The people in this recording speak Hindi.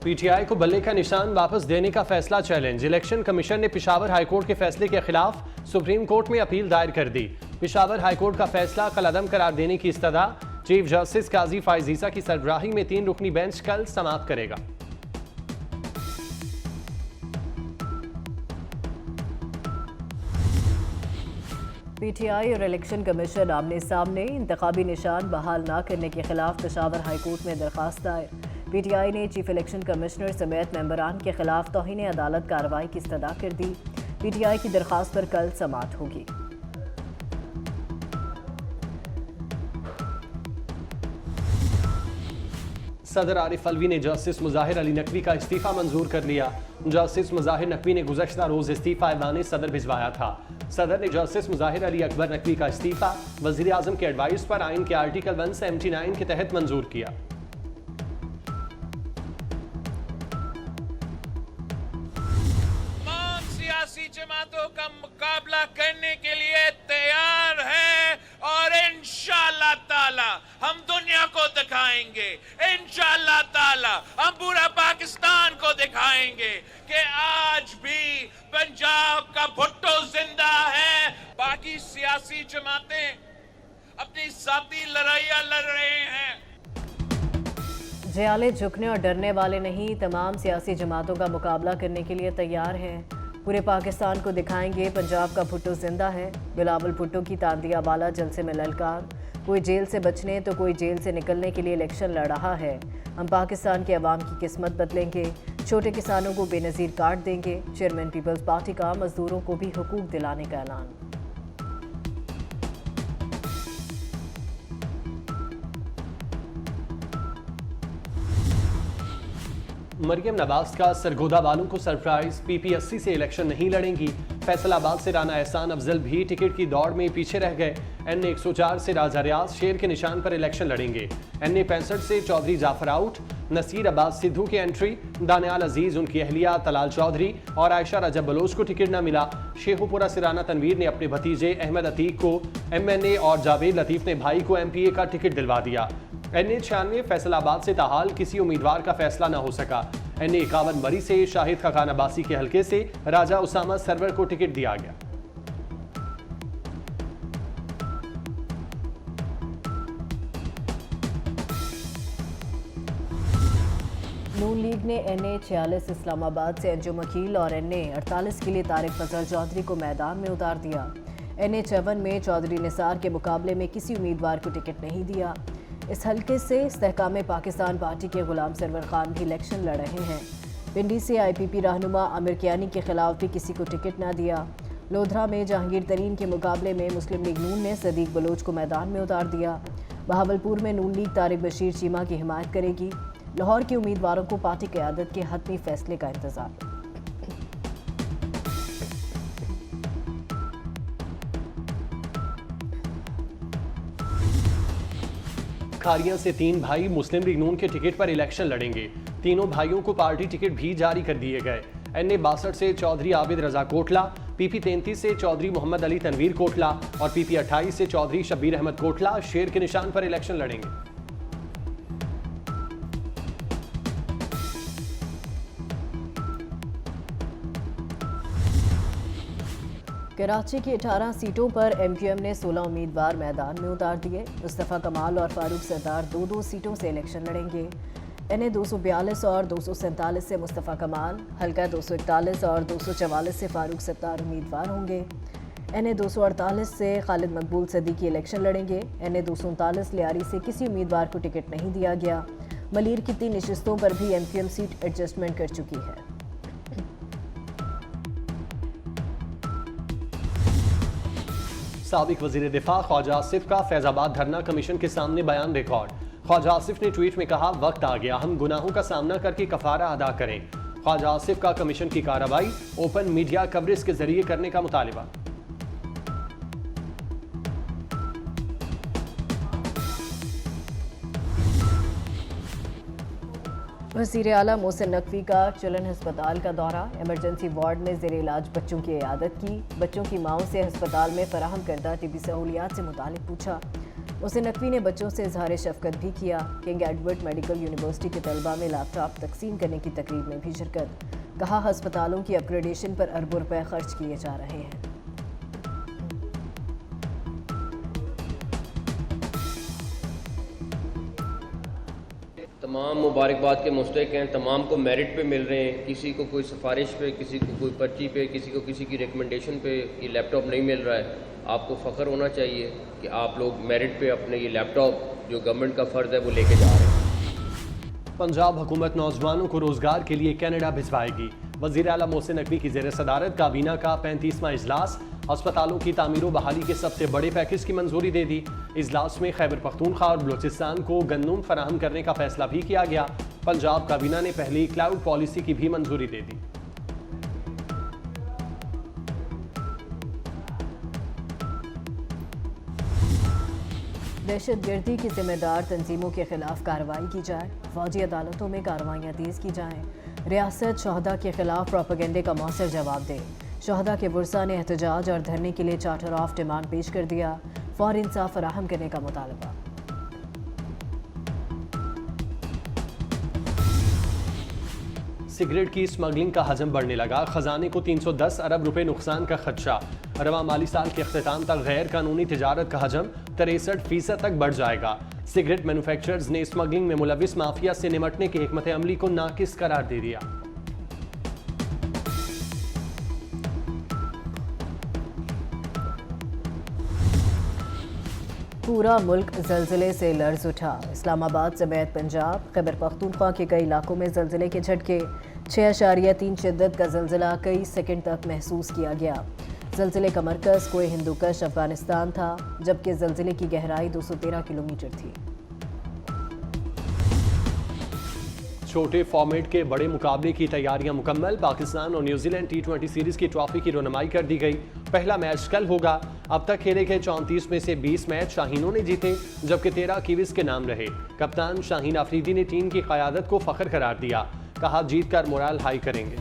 पीटीआई को बल्ले का निशान वापस देने का फैसला चैलेंज। इलेक्शन कमीशन ने पेशावर हाईकोर्ट के फैसले के खिलाफ सुप्रीम कोर्ट में अपील दायर कर दी। पेशावर हाईकोर्ट का फैसला कलअदम करार देने की इस्तदा चीफ जस्टिस काजी फाइज ईसा की सरबराही में 3 रुकनी बेंच कल समाप्त करेगा। पीटीआई और इलेक्शन कमीशन आमने सामने। इंतखाबी निशान बहाल न करने के खिलाफ पेशावर हाईकोर्ट में दरखास्त दायर। पीटीआई ने चीफ इलेक्शन कमिश्नर समेत मेंबरान के खिलाफ तौहीन अदालत कार्रवाई की इस्तदा कर दी। पीटीआई की दरखास्त पर कल समाअत होगी। सदर आरिफ अलवी ने जस्टिस मुजाहिर अली नकवी का इस्तीफा मंजूर कर लिया। जस्टिस मुजाहिर नकवी ने गुज़श्ता रोज इस्तीफा ऐवान सदर भिजवाया था। सदर ने जस्टिस मुजाहिर अली अकबर नकवी का इस्तीफा वज़ीर आज़म के एडवाइस पर आइन के आर्टिकल 179 के तहत मंजूर किया। जमातों का मुकाबला करने के लिए तैयार है और इंशाअल्लाह ताला हम दुनिया को दिखाएंगे, इंशाअल्लाह ताला हम पूरा पाकिस्तान को दिखाएंगे कि आज भी पंजाब का भुट्टो जिंदा है। बाकी सियासी जमातें अपनी साथी लड़ाइयां लड़ रहे हैं। जयाले झुकने और डरने वाले नहीं, तमाम सियासी जमातों का मुकाबला करने के लिए तैयार हैं। पूरे पाकिस्तान को दिखाएंगे पंजाब का भुट्टो जिंदा है। बिलावल भुट्टो की तांदिया वाला जलसे में ललकार। कोई जेल से बचने तो कोई जेल से निकलने के लिए इलेक्शन लड़ रहा है। हम पाकिस्तान के अवाम की किस्मत बदलेंगे, छोटे किसानों को बेनज़ीर काट देंगे। चेयरमैन पीपल्स पार्टी का मजदूरों को भी हुकूक दिलाने का ऐलान। मरियम नवाज का सरगोदा वालों को सरप्राइज, पीपीएससी से इलेक्शन नहीं लड़ेंगी। फैसलाबाद से राना एहसान अफजल भी टिकट की दौड़ में पीछे रह गए। एनए 104 से राजा रियाज शेर के निशान पर इलेक्शन लड़ेंगे। एनए 65 से चौधरी जाफर आउट। नसीर अब्बास सिद्धू की एंट्री। दानियाल अजीज, उनकी अहलिया तलाल चौधरी और आयशा रजब बलोच को टिकट न मिला। शेखुपुरा से राना तनवीर ने अपने भतीजे अहमद अतीक को एमएनए और जावेद लतीफ ने भाई को एमपीए का टिकट दिलवा दिया। एनए 96 फैसलाबाद से ताहाल किसी उम्मीदवार का फैसला न हो सका। एनए 51 मरी से शाहिद खकान अब्बासी के हलके से राजा उसामा सरवर को टिकट दिया गया। नून लीग ने एनए 46 इस्लामाबाद से अंजुम अकील और एनए 48 के लिए तारिक फजल चौधरी को मैदान में उतार दिया। एनए 54 में चौधरी निसार के मुकाबले में किसी उम्मीदवार को टिकट नहीं दिया। इस हल्के से इस्तेहकाम पाकिस्तान पार्टी के गुलाम सरवर खान भी इलेक्शन लड़ रहे हैं। पिंडी से आईपीपी रहनुमा आमिर कियानी के खिलाफ भी किसी को टिकट ना दिया। लोधरा में जहांगीर तरीन के मुकाबले में मुस्लिम लीग नून ने सदीक बलोच को मैदान में उतार दिया। बहावलपुर में नून लीग तारिक बशीर चीमा की हिमायत करेगी। लाहौर के उम्मीदवारों को पार्टी क़यादत के हतमी फैसले का इंतजार। खारिया से 3 भाई मुस्लिम लीग नून के टिकट पर इलेक्शन लड़ेंगे। तीनों भाइयों को पार्टी टिकट भी जारी कर दिए गए। एनए 62 से चौधरी आबिद रजा कोटला, पीपी 33 से चौधरी मोहम्मद अली तनवीर कोटला और पीपी 28 से चौधरी शब्बीर अहमद कोटला शेर के निशान पर इलेक्शन लड़ेंगे। कराची की 18 सीटों पर एमक्यूएम ने 16 उम्मीदवार मैदान में उतार दिए। मुस्तफ़ा कमाल और फारूक सरदार 2-2 सीटों से इलेक्शन लड़ेंगे। एनए 242 और 247 से मुस्तफ़ा कमाल, हल्का 241 और 244 से फारूक सरदार उम्मीदवार होंगे। एनए 248 से खालिद मकबूल सदीकी इलेक्शन लड़ेंगे। एनए 239 लियारी से किसी उम्मीदवार को टिकट नहीं दिया गया। मलीर की 3 नशिस्तों पर भी एमक्यूएम सीट एडजस्टमेंट कर चुकी है। साबिक वजीर दिफा ख्वाजा आसिफ का फैजाबाद धरना कमीशन के सामने बयान रिकॉर्ड। ख्वाजा आसिफ ने ट्वीट में कहा, वक्त आ गया हम गुनाहों का सामना करके कफारा अदा करें। ख्वाजा आसिफ का कमीशन की कार्रवाई ओपन मीडिया कवरेज के जरिए करने का मुतालिबा। वज़ीर आला मोहसिन नकवी का चिल्ड्रन हस्पताल का दौरा। इमरजेंसी वार्ड में ज़ेर इलाज बच्चों की इयादत की। बच्चों की माओं से हस्पताल में फराहम करदा टिबी सहूलियात से मुतालिक पूछा। मोहसिन नकवी ने बच्चों से इजहार शफकत भी किया। किंग एडवर्ड मेडिकल यूनिवर्सिटी के तलबा में लैपटॉप तकसीम करने की तकरीब में भी शिरकत। कहा, अस्पतालों की अपग्रेडेशन पर अरबों रुपए खर्च किए जा रहे हैं। तमाम मुबारकबाद के मुस्तहिक हैं, तमाम को मेरिट पे मिल रहे हैं। किसी को कोई सिफारिश पे, किसी को कोई पर्ची पे, किसी को किसी की रिकमेंडेशन पे ये लैपटॉप नहीं मिल रहा है। आपको फ़ख्र होना चाहिए कि आप लोग मेरिट पे अपने ये लैपटॉप जो गवर्नमेंट का फ़र्ज़ है वो लेके जा रहे हैं। पंजाब हुकूमत नौजवानों को रोजगार के लिए कनाडा भिजवाएगी। वज़ीर आला मोहसिन नकवी की ज़ेर सदारत काबीना का 35वां इजलास। अस्पतालों की तामीर व बहाली के सबसे बड़े पैकेज की मंजूरी दे दी। इजलास में खैबर पख्तूनख्वा और बलूचिस्तान को गंदम फराहम करने का फैसला भी किया गया। पंजाब काबीना ने पहली क्लाउड पॉलिसी की भी मंजूरी दे दी। दहशतगर्दी की जिम्मेदार तंजीमों के खिलाफ कार्रवाई की जाए। फौजी अदालतों में कार्रवाइयाँ तेज़ की जाएँ। रियासत शहदा के खिलाफ प्रोपेगेंडे का मौसर जवाब दे। शहदा के वर्सा ने एहतजाज और धरने के लिए चार्टर ऑफ डिमांड पेश कर दिया। फौरी इंसाफ फराहम करने का मुतालबा। सिगरेट की स्मगलिंग का हजम बढ़ने लगा। खजाने को 310 अरब रुपए नुकसान का खदशा। रवा माली साल के अख्तिताम तक गैर कानूनी तिजारत का हजम 63% तक बढ़ जाएगा। सिगरेट मैन्युफैक्चरर्स ने स्मगलिंग में मुलविस माफिया से निमटने के हिकमत अमली को नाकिस करार दे दिया। पूरा मुल्क जल्जले से लर्ज उठा। इस्लामाबाद समेत पंजाब, खैबर पख्तूनख्वा के कई इलाकों में जल्जले के झटके। 6.3 शिद्दत का जल्जला कई सेकंड तक महसूस किया गया। जल्जले का मरकज कोई हिंदुकश अफगानिस्तान था, जबकि जल्जले की गहराई 213 किलोमीटर थी। छोटे फॉर्मेट के बड़े मुकाबले की तैयारियां मुकम्मल। पाकिस्तान और न्यूजीलैंड T20 सीरीज की ट्रॉफी की रोनमाई कर दी गई। पहला मैच कल होगा। अब तक खेले गए 34 में से 20 मैच शाहीनों ने जीते, जबकि 13 कीवीज के नाम रहे। कप्तान शाहीन आफरीदी ने टीम की क़यादत को फ़ख्र करार दिया। कहा, जीत कर मोराल हाई करेंगे।